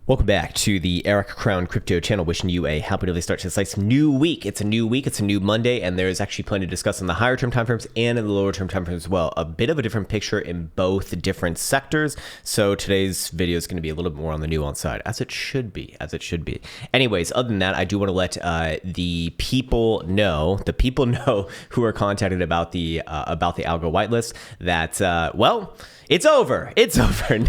Welcome back to the Eric Krown Crypto channel, wishing you a happy early start to this nice new week. It's a new week, it's a new Monday, and there is actually plenty to discuss in the higher term timeframes and in the lower term timeframes as well. A bit of a different picture in both different sectors. So today's video is going to be a little bit more on the nuance side, as it should be, Anyways, other than that, I do want to let the people know who are contacted about the algo whitelist that, well, it's over. It's over.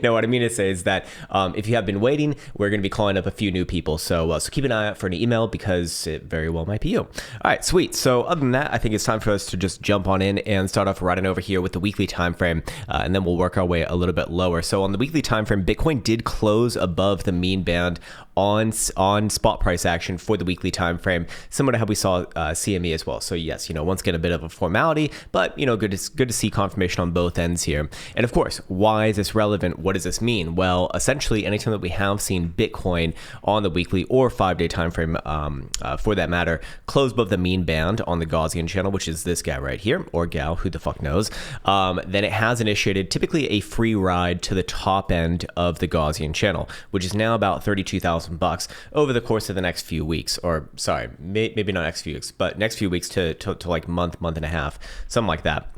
No, what I mean to say is that if you have been waiting, we're going to be calling up a few new people. So keep an eye out for an email because it very well might be you. All right, sweet. So other than that, I think it's time for us to just jump on in and start off right over here with the weekly time frame, and then we'll work our way a little bit lower. So on the weekly time frame, Bitcoin did close above the mean band on spot price action for the weekly time frame, similar to how we saw CME as well. So yes, once again, a bit of a formality, but good to see confirmation on both ends here. And of course, why is this relevant? What does this mean? Well, essentially, anytime that we have seen Bitcoin on the weekly or 5-day time frame, for that matter, close above the mean band on the Gaussian channel, which is this guy right here, or gal, who the fuck knows, then it has initiated typically a free ride to the top end of the Gaussian channel, which is now about $32,000 over the course of the next few weeks, or sorry, maybe not next few weeks, but next few weeks to like month and a half, something like that.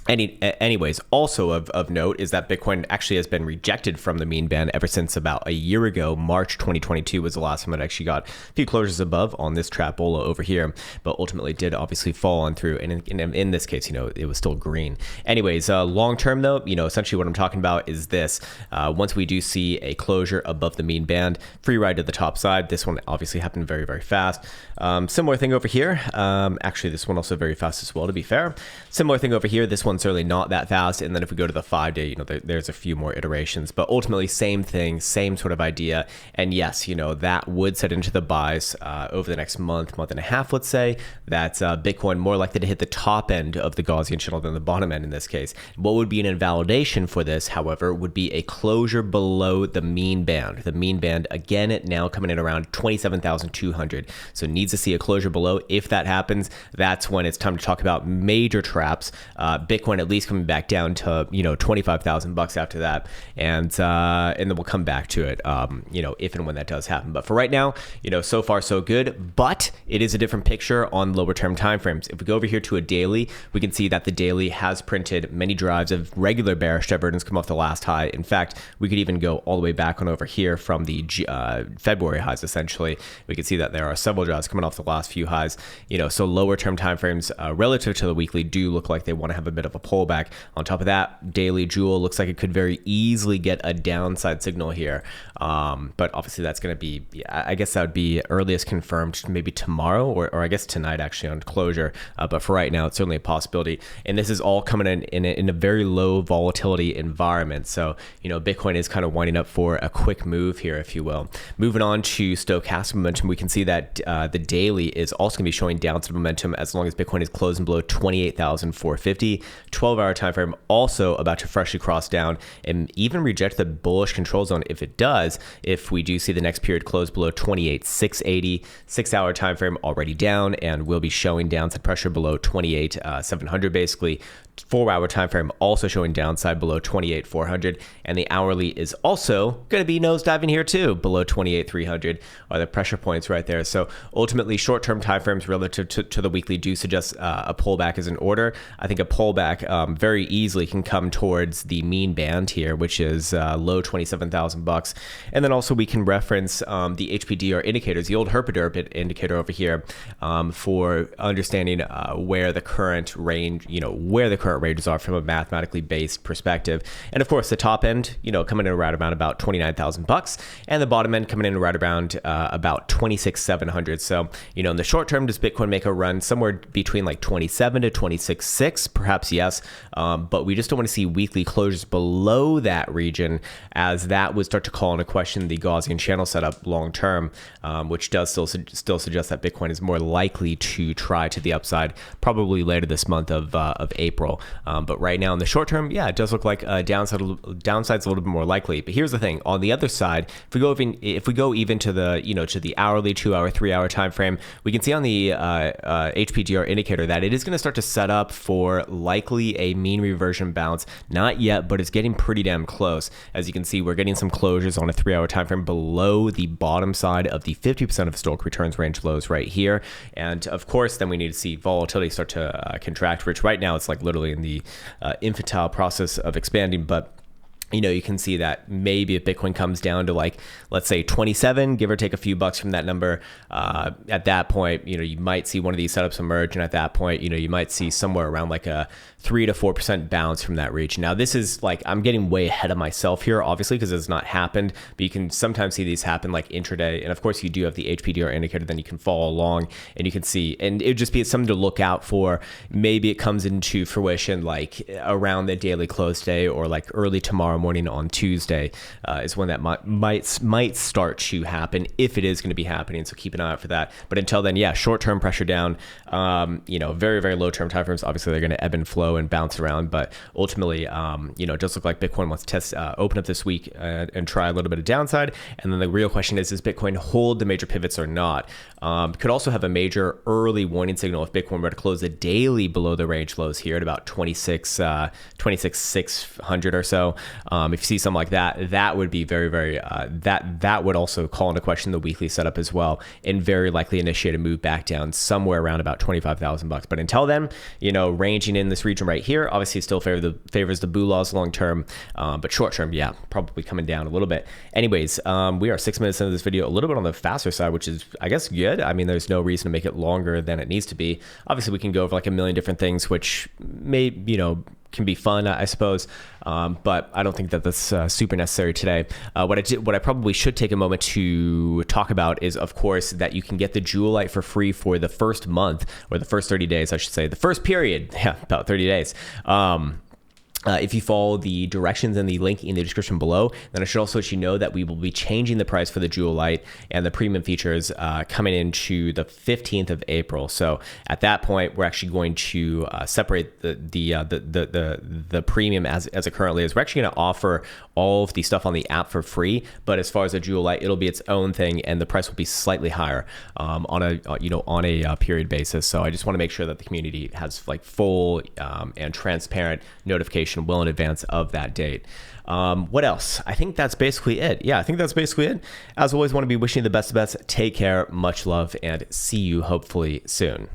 Anyways, also of note is that Bitcoin actually has been rejected from the mean band ever since about a year ago. March 2022 was the last time it actually got a few closures above on this trapola over here, but ultimately did obviously fall on through. And in this case, it was still green. Anyways, long term though, essentially what I'm talking about is this. Once we do see a closure above the mean band, free ride to the top side. This one obviously happened very, very fast. Similar thing over here. Actually, this one also very fast as well, to be fair. Similar thing over here. This one certainly not that fast, and then if we go to the 5-day, there's a few more iterations, but ultimately same thing, same sort of idea. And yes, that would set into the buys over the next month and a half, let's say, that Bitcoin more likely to hit the top end of the Gaussian channel than the bottom end in this case. What would be an invalidation for this, however, would be a closure below the mean band. The mean band, again, now coming in around 27,200, so needs to see a closure below. If that happens, that's when it's time to talk about major traps. Bitcoin at least coming back down to $25,000 after that, and then we'll come back to it if and when that does happen. But for right now, so far so good, but it is a different picture on lower term timeframes. If we go over here to a daily, we can see that the daily has printed many drives of regular bearish divergence come off the last high. In fact, we could even go all the way back on over here from the February highs. Essentially, we can see that there are several drives coming off the last few highs. So lower term timeframes relative to the weekly do look like they want to have a bit of a pullback. On top of that, daily Jewel looks like it could very easily get a downside signal here, but obviously that's going to be, I guess that would be earliest confirmed maybe tomorrow, or I guess tonight actually on closure, but for right now it's certainly a possibility. And this is all coming in a very low volatility environment, so Bitcoin is kind of winding up for a quick move here, if you will. Moving on to stochastic momentum, we can see that the daily is also going to be showing downside momentum as long as Bitcoin is closing below 28,450. 12-hour time frame also about to freshly cross down and even reject the bullish control zone if it does, if we do see the next period close below 28,680. 6-hour time frame already down and will be showing downside pressure below 28,700 basically. 4-hour time frame also showing downside below 28,400, and the hourly is also going to be nosediving here too, below 28,300 are the pressure points right there. So ultimately, short-term time frames relative to the weekly do suggest a pullback is in order. I think a pullback very easily can come towards the mean band here, which is low $27,000, and then also we can reference the HPDR indicators, the old Herpaderp indicator over here, for understanding where the current range, where the current ranges are from a mathematically based perspective. And of course, the top end, coming in right around about $29,000, and the bottom end coming in right around about 26,700. So, in the short term, does Bitcoin make a run somewhere between like 27 to 26.6? Perhaps yes, but we just don't want to see weekly closures below that region, as that would start to call into question the Gaussian channel setup long term, which does still suggest that Bitcoin is more likely to try to the upside probably later this month of April. well. But right now in the short term, yeah, it does look like downside's a little bit more likely. But here's the thing: on the other side, if we go even to the to the hourly, 2 hour, 3 hour time frame, we can see on the HPDR indicator that it is going to start to set up for likely a mean reversion bounce. Not yet, but it's getting pretty damn close. As you can see, we're getting some closures on a 3 hour time frame below the bottom side of the 50% of historic returns range lows right here. And of course, then we need to see volatility start to contract, which right now it's like literally in the infantile process of expanding. But you can see that maybe if Bitcoin comes down to like, let's say 27, give or take a few bucks from that number, at that point, you might see one of these setups emerge. And at that point, you might see somewhere around like a 3 to 4% bounce from that reach. Now, this is like, I'm getting way ahead of myself here, obviously, because it's not happened, but you can sometimes see these happen like intraday. And of course, you do have the HPDR indicator, then you can follow along and you can see, and it would just be something to look out for. Maybe it comes into fruition like around the daily close day or like early tomorrow morning on Tuesday is when that might start to happen, if it is going to be happening. So keep an eye out for that. But until then, yeah, short-term pressure down, very, very low-term timeframes. Obviously, they're going to ebb and flow and bounce around. But ultimately, it does look like Bitcoin wants to open up this week and try a little bit of downside. And then the real question is, does Bitcoin hold the major pivots or not? Could also have a major early warning signal if Bitcoin were to close the daily below the range lows here at about 26,600 or so. If you see something like that, that would be very, very, that would also call into question the weekly setup as well, and very likely initiate a move back down somewhere around about 25,000 bucks. But until then, ranging in this region right here, obviously still favors the boo laws long term, but short term, yeah, probably coming down a little bit. Anyways, we are 6 minutes into this video, a little bit on the faster side, which is, I guess, good. I mean, there's no reason to make it longer than it needs to be. Obviously, we can go over like a million different things, which may, can be fun, I suppose, but I don't think that that's super necessary today. What I probably should take a moment to talk about is, of course, that you can get the Jewel Light for free for the first month, or the first 30 days, I should say, the first period, yeah, about 30 days. If you follow the directions and the link in the description below, then I should also let you know that we will be changing the price for the Jewel Light and the premium features coming into the 15th of April. So at that point, we're actually going to separate the premium as it currently is. We're actually going to offer all of the stuff on the app for free, but as far as the Jewel Light, it'll be its own thing, and the price will be slightly higher on a period basis. So I just want to make sure that the community has like full and transparent notification well in advance of that date. What else? I think that's basically it. Yeah, I think that's basically it. As always, want to be wishing you the best of best. Take care, much love, and see you hopefully soon.